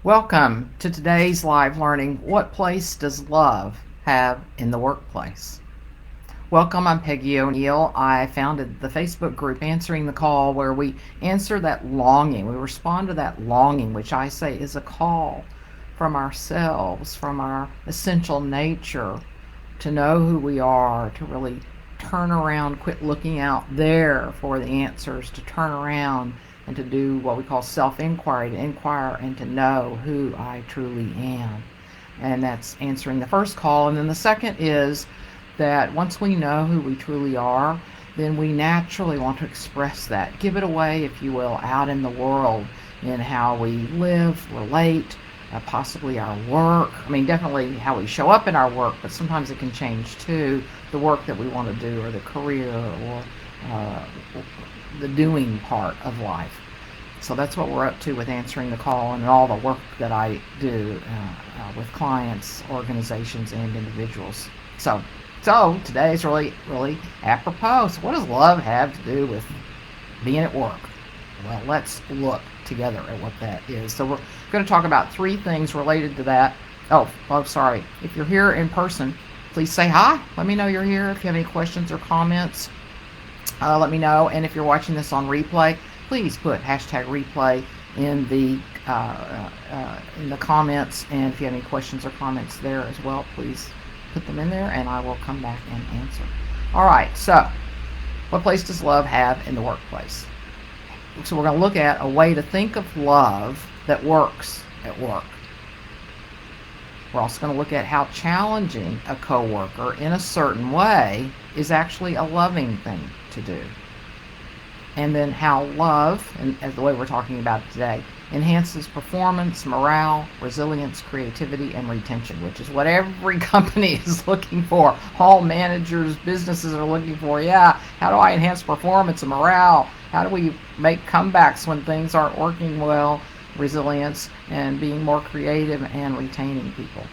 Welcome to today's live learning. What place does love have in the workplace? Welcome, I'm Peggy O'Neill. I founded the Facebook group Answering the Call, where we answer that longing. We respond to that longing, which I say is a call from ourselves, from our essential nature, to know who we are, to really turn around, quit looking out there for the answers, to turn around and to do what we call self-inquiry, to inquire and to know who I truly am. And that's answering the first call. And then the second is that once we know who we truly are, then we naturally want to express that, give it away, if you will, out in the world in how we live, relate, possibly our work. I mean, definitely how we show up in our work, but sometimes it can change too, the work that we want to do, or the career, or the doing part of life. So that's what we're up to with Answering the Call and all the work that I do with clients, organizations, and individuals. So today's really apropos. So what does love have to do with being at work? Well, let's look together at what that is. So we're going to talk about three things related to that. Oh, sorry. If you're here in person, please say hi. Let me know you're here. If you have any questions or comments, let me know. And if you're watching this on replay, please put hashtag replay in the comments. And if you have any questions or comments there as well, please put them in there and I will come back and answer. All right, so what place does love have in the workplace? So we're going to look at a way to think of love that works at work. We're also going to look at how challenging a coworker in a certain way is actually a loving thing to do. And then how love, and as the way we're talking about it today, enhances performance, morale, resilience, creativity, and retention, which is what every company is looking for. All managers, businesses are looking for, how do I enhance performance and morale? How do we make comebacks when things aren't working well? Resilience and being more creative and retaining people.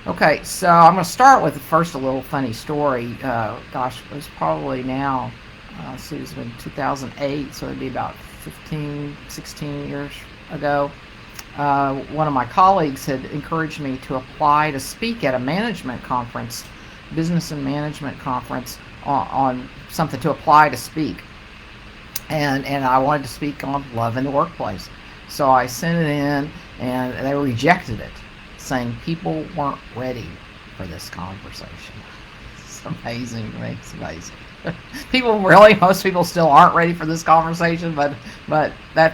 Okay, so I'm going to start with first a little funny story. It was probably now, it was in 2008, so it'd be about 15, 16 years ago. One of my colleagues had encouraged me to apply to speak at a management conference, business and management conference, on something to apply to speak. And I wanted to speak on love in the workplace. So I sent it in, and they rejected it, saying people weren't ready for this conversation. It's amazing to me. It's amazing. Most people still aren't ready for this conversation, but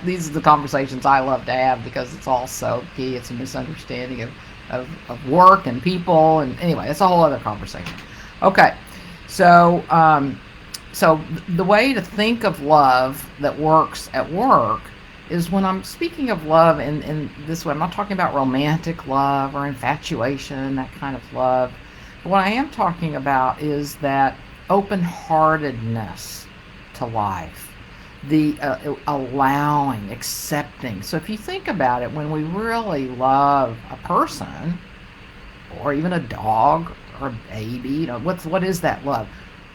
these are the conversations I love to have, because it's all so key. It's a misunderstanding of work and people, and anyway, it's a whole other conversation. Okay, so the way to think of love that works at work is, when I'm speaking of love in this way, I'm not talking about romantic love or infatuation, that kind of love. But what I am talking about is that open-heartedness to life, the allowing, accepting. So if you think about it, when we really love a person, or even a dog or a baby, what is that love?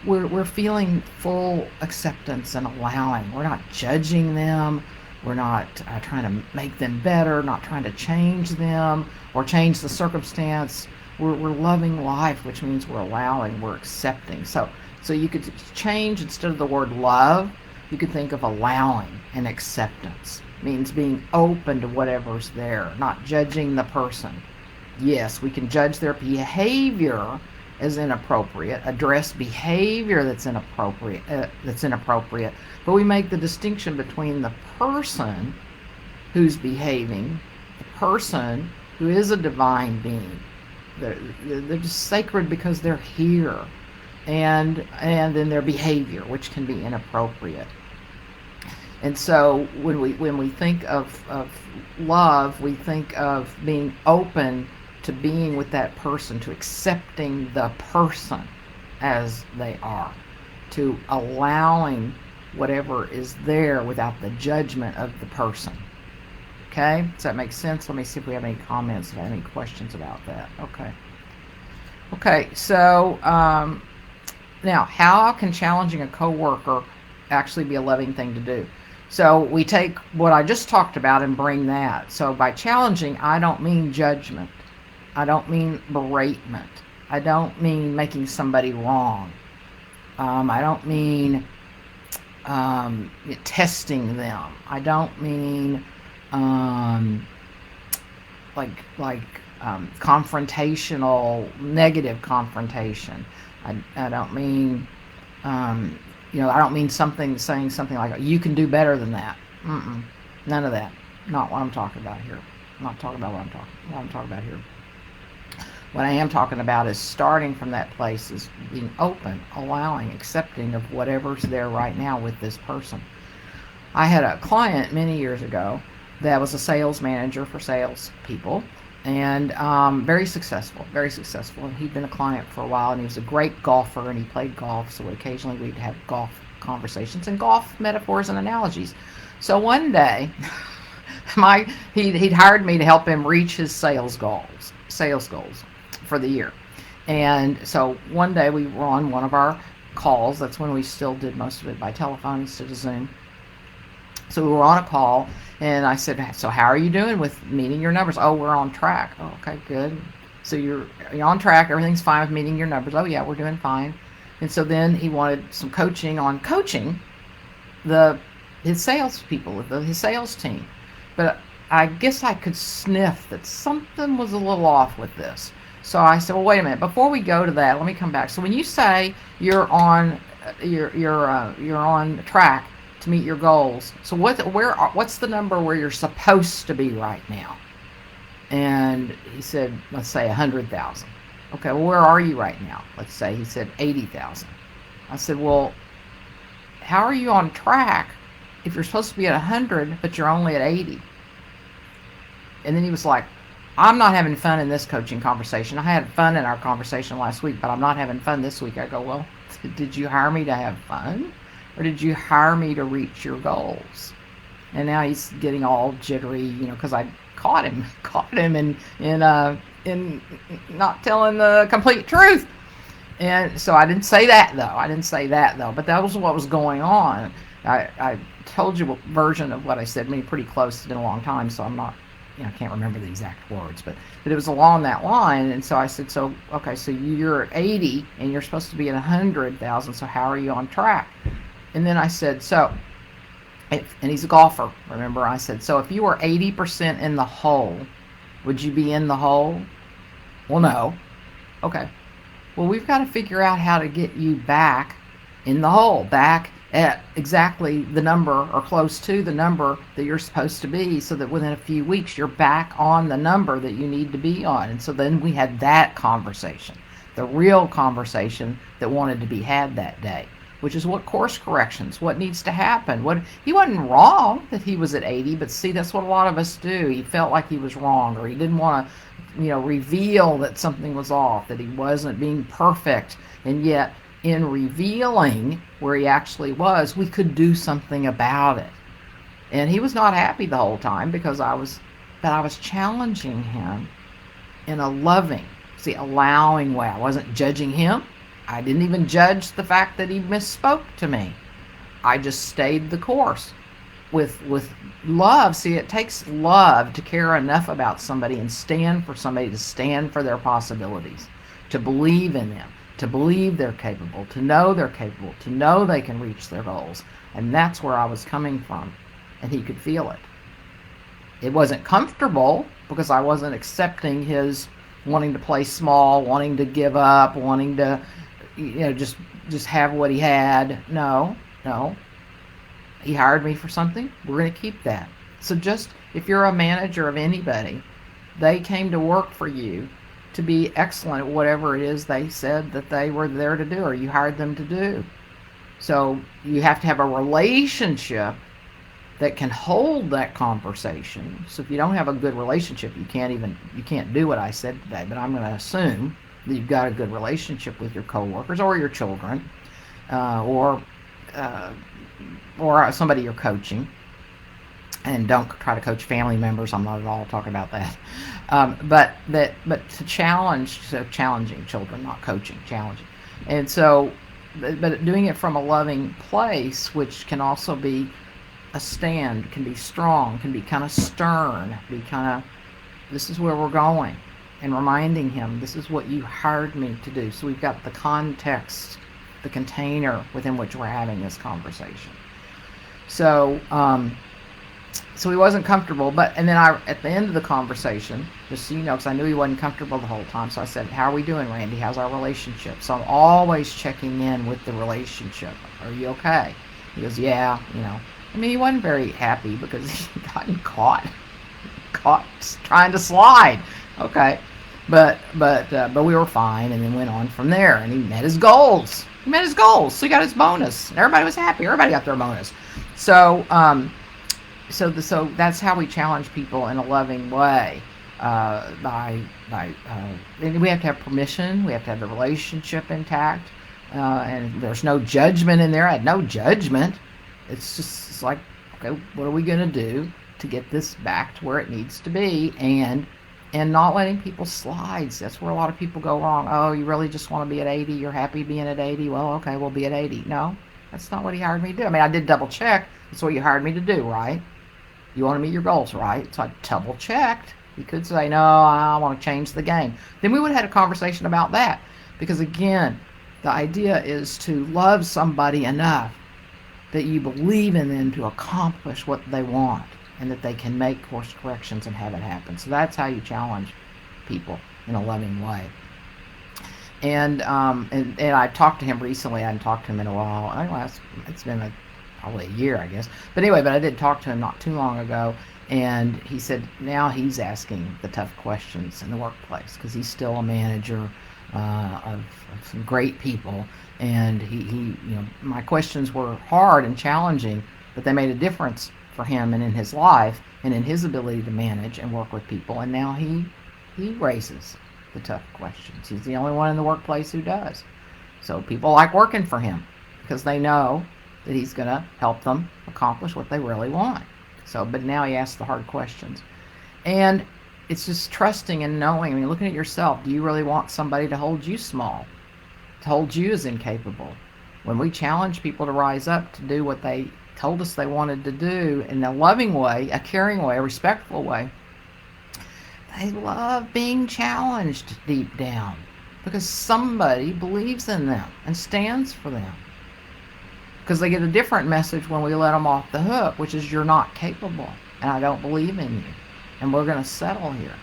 We're feeling full acceptance and allowing. We're not judging them. We're not trying to make them better, not trying to change them or change the circumstance. We're loving life, which means we're allowing, we're accepting. So you could change, instead of the word love, you could think of allowing and acceptance. It means being open to whatever's there, not judging the person. Yes, we can judge their behavior as inappropriate, address behavior that's inappropriate, but we make the distinction between the person who's behaving, the person who is a divine being. They're just sacred because they're here, and then their behavior, which can be inappropriate. And so when we think of love, we think of being open to being with that person, to accepting the person as they are, to allowing whatever is there without the judgment of the person. Okay, does that make sense? Let me see if we have any comments, any questions about that. Okay, so now, how can challenging a coworker actually be a loving thing to do? So we take what I just talked about and bring that. So by challenging, I don't mean judgment. I don't mean beratement. I don't mean making somebody wrong. I don't mean testing them. I don't mean um, confrontational, negative confrontation. I don't mean I don't mean saying something like you can do better than that. None of that. Not what I'm talking about here. I'm not talking about what I'm talking about here. What I am talking about is starting from that place, is being open, allowing, accepting of whatever's there right now with this person. I had a client many years ago that was a sales manager for sales people, and very successful. And he'd been a client for a while, and he was a great golfer, and he played golf, so occasionally we'd have golf conversations and golf metaphors and analogies. So one day, he'd hired me to help him reach his sales goals for the year. And so one day we were on one of our calls. That's when we still did most of it by telephone instead of Zoom. So we were on a call, and I said, so how are you doing with meeting your numbers? Oh, we're on track. Oh, okay, good. So you're on track. Everything's fine with meeting your numbers. Oh, yeah, we're doing fine. And so then he wanted some coaching on coaching his sales people, his sales team. But I guess I could sniff that something was a little off with this. So I said, well, wait a minute. Before we go to that, let me come back. So when you say you're on track to meet your goals, so what's the number where you're supposed to be right now? And he said, let's say 100,000. Okay, well, where are you right now? Let's say he said 80,000. I said, well, how are you on track if you're supposed to be at 100 but you're only at 80? And then he was like, I'm not having fun in this coaching conversation. I had fun in our conversation last week, but I'm not having fun this week. I go, well, did you hire me to have fun, or did you hire me to reach your goals? And now he's getting all jittery, because I caught him in not telling the complete truth. And so I didn't say that though. But that was what was going on. I told you a version of what I said. Pretty close. It's been a long time, so I'm not. I can't remember the exact words, but it was along that line. And so I said, so you're at 80 and you're supposed to be at 100,000. So how are you on track? And then I said, and he's a golfer. Remember, I said, so if you were 80% in the hole, would you be in the hole? Well, no. Okay. Well, we've got to figure out how to get you back in the hole, back at exactly the number or close to the number that you're supposed to be, so that within a few weeks you're back on the number that you need to be on. And so then we had that conversation, the real conversation that wanted to be had that day, which is what course corrections, what needs to happen. He wasn't wrong that he was at 80, but see, that's what a lot of us do. He felt like he was wrong, or he didn't want to reveal that something was off, that he wasn't being perfect. And yet in revealing where he actually was, we could do something about it. And he was not happy the whole time, because I was challenging him in a loving, allowing way. I wasn't judging him. I didn't even judge the fact that he misspoke to me. I just stayed the course with love. See, it takes love to care enough about somebody and stand for somebody, to stand for their possibilities, to believe in them, to believe they're capable, to know they can reach their goals. And that's where I was coming from, and he could feel it. It wasn't comfortable, because I wasn't accepting his wanting to play small, wanting to give up, wanting to just have what he had. No. He hired me for something. We're going to keep that. So just, if you're a manager of anybody, they came to work for you to be excellent at whatever it is they said that they were there to do, or you hired them to do. So you have to have a relationship that can hold that conversation. So if you don't have a good relationship, you can't do what I said today. But I'm going to assume that you've got a good relationship with your coworkers or your children, or somebody you're coaching. And don't try to coach family members. I'm not at all talking about that. But challenging children, not coaching, challenging. And so, but doing it from a loving place, which can also be a stand, can be strong, can be kind of stern, be kind of, this is where we're going, and reminding him, this is what you hired me to do. So we've got the context, the container within which we're having this conversation. So, so he wasn't comfortable, and then at the end of the conversation, just so you know, because I knew he wasn't comfortable the whole time, so I said, how are we doing, Randy? How's our relationship? So I'm always checking in with the relationship. Are you okay? He goes, yeah, I mean, he wasn't very happy because he gotten caught trying to slide. Okay. But we were fine, and then went on from there, and he met his goals. So he got his bonus. Everybody was happy. Everybody got their bonus. So, so that's how we challenge people in a loving way. And we have to have permission. We have to have the relationship intact, and there's no judgment in there. I had no judgment. It's like, okay, what are we going to do to get this back to where it needs to be, and not letting people slide. That's where a lot of people go wrong. Oh, you really just want to be at 80? You're happy being at 80? Well, okay, we'll be at 80. No, that's not what he hired me to do. I mean, I did double check. That's what you hired me to do, right? You want to meet your goals, right? So I double checked. He could say, no, I want to change the game. Then we would have had a conversation about that. Because again, the idea is to love somebody enough that you believe in them to accomplish what they want, and that they can make course corrections and have it happen. So that's how you challenge people in a loving way. And I talked to him recently. I hadn't talked to him in a while. It's been probably a year, I guess. But anyway, I did talk to him not too long ago, and he said now he's asking the tough questions in the workplace because he's still a manager of some great people. And he my questions were hard and challenging, but they made a difference for him and in his life and in his ability to manage and work with people. And now he raises the tough questions. He's the only one in the workplace who does. So people like working for him because they know that he's going to help them accomplish what they really want. So, but now he asks the hard questions. And it's just trusting and knowing. I mean, looking at yourself, do you really want somebody to hold you small, to hold you as incapable? When we challenge people to rise up to do what they told us they wanted to do in a loving way, a caring way, a respectful way, they love being challenged deep down because somebody believes in them and stands for them. Because they get a different message when we let them off the hook, which is, you're not capable, and I don't believe in you, and we're going to settle here.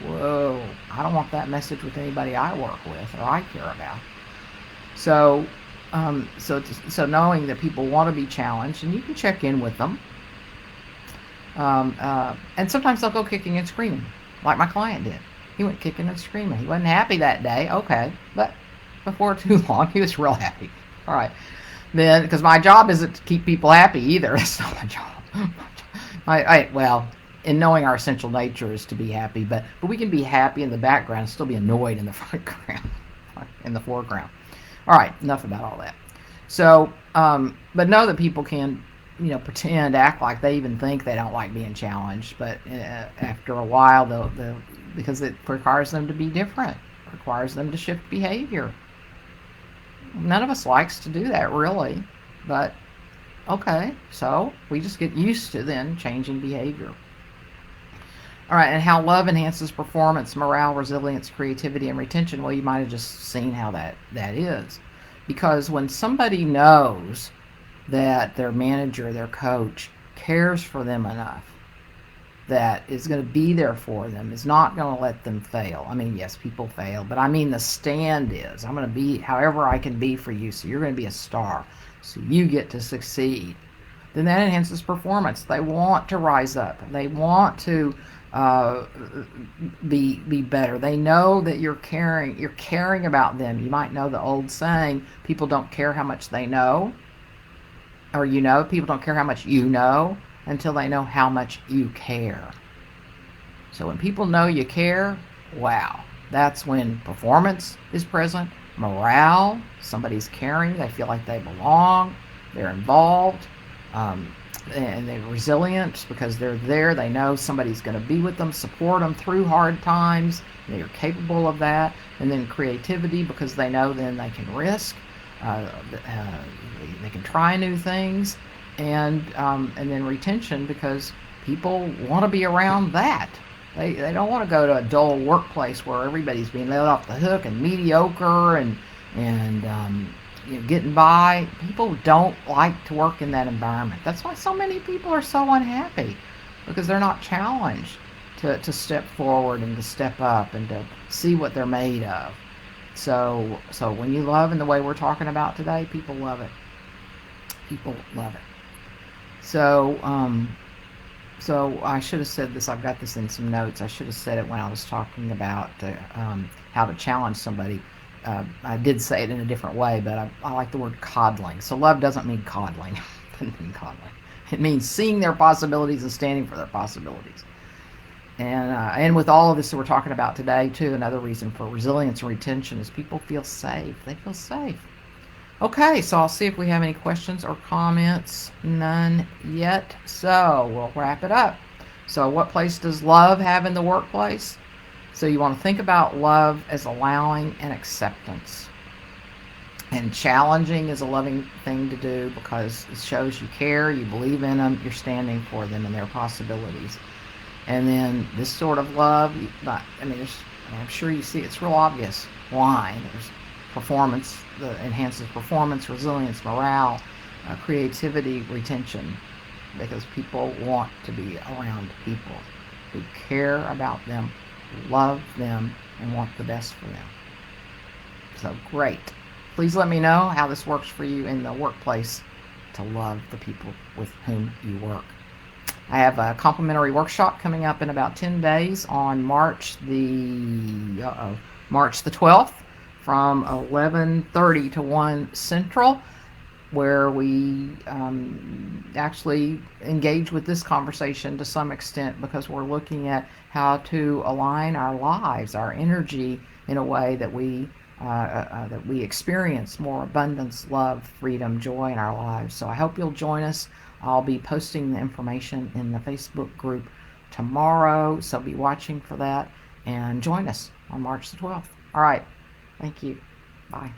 Whoa, I don't want that message with anybody I work with or I care about. So knowing that people want to be challenged, and you can check in with them. And sometimes they'll go kicking and screaming, like my client did. He went kicking and screaming. He wasn't happy that day, okay, but before too long, he was real happy. All right. Then, because my job isn't to keep people happy either. That's not my job. Well, in knowing our essential nature is to be happy, but we can be happy in the background and still be annoyed in the in the foreground. All right, enough about all that. So, but know that people can, pretend, act like they even think they don't like being challenged, but after a while, because it requires them to be different, it requires them to shift behavior. None of us likes to do that, really, but okay, so we just get used to then changing behavior. All right, and how love enhances performance, morale, resilience, creativity, and retention. Well, you might have just seen how that is. Because when somebody knows that their manager, their coach, cares for them enough, that is going to be there for them, is not going to let them fail. I mean, yes, people fail, but I mean the stand is, I'm going to be however I can be for you, so you're going to be a star, so you get to succeed. Then that enhances performance. They want to rise up. They want to be better. They know that you're caring about them. You might know the old saying, people don't care how much they know, or people don't care how much you know until they know how much you care. So when people know you care, wow, that's when performance is present, morale, somebody's caring, they feel like they belong, they're involved, and they're resilient because they're there. They know somebody's going to be with them, support them through hard times. They are capable of that. And then creativity, because they know then they can risk, they can try new things, and then retention, because people want to be around that. They don't want to go to a dull workplace where everybody's being let off the hook and mediocre and getting by. People don't like to work in that environment. That's why so many people are so unhappy, because they're not challenged to step forward and to step up and to see what they're made of. So when you love in the way we're talking about today, people love it. People love it. So I should have said this. I've got this in some notes. I should have said it when I was talking about how to challenge somebody. I did say it in a different way, but I like the word coddling. So love doesn't mean coddling. It doesn't mean coddling. It means seeing their possibilities and standing for their possibilities. And with all of this that we're talking about today, too, another reason for resilience and retention is people feel safe. They feel safe. Okay, so I'll see if we have any questions or comments. None yet. So we'll wrap it up. So what place does love have in the workplace? So you want to think about love as allowing and acceptance. And challenging is a loving thing to do because it shows you care, you believe in them, you're standing for them and their possibilities. And then this sort of love, I'm sure you see it's real obvious why. There's performance that enhances performance, resilience, morale, creativity, retention, because people want to be around people who care about them, love them, and want the best for them. So great. Please let me know how this works for you in the workplace to love the people with whom you work. I have a complimentary workshop coming up in about 10 days on March the 12th from 11:30 to 1 Central, where we actually engage with this conversation to some extent, because we're looking at how to align our lives, our energy, in a way that we experience more abundance, love, freedom, joy in our lives. So I hope you'll join us. I'll be posting the information in the Facebook group tomorrow, so be watching for that, and join us on March the 12th. All right. Thank you. Bye.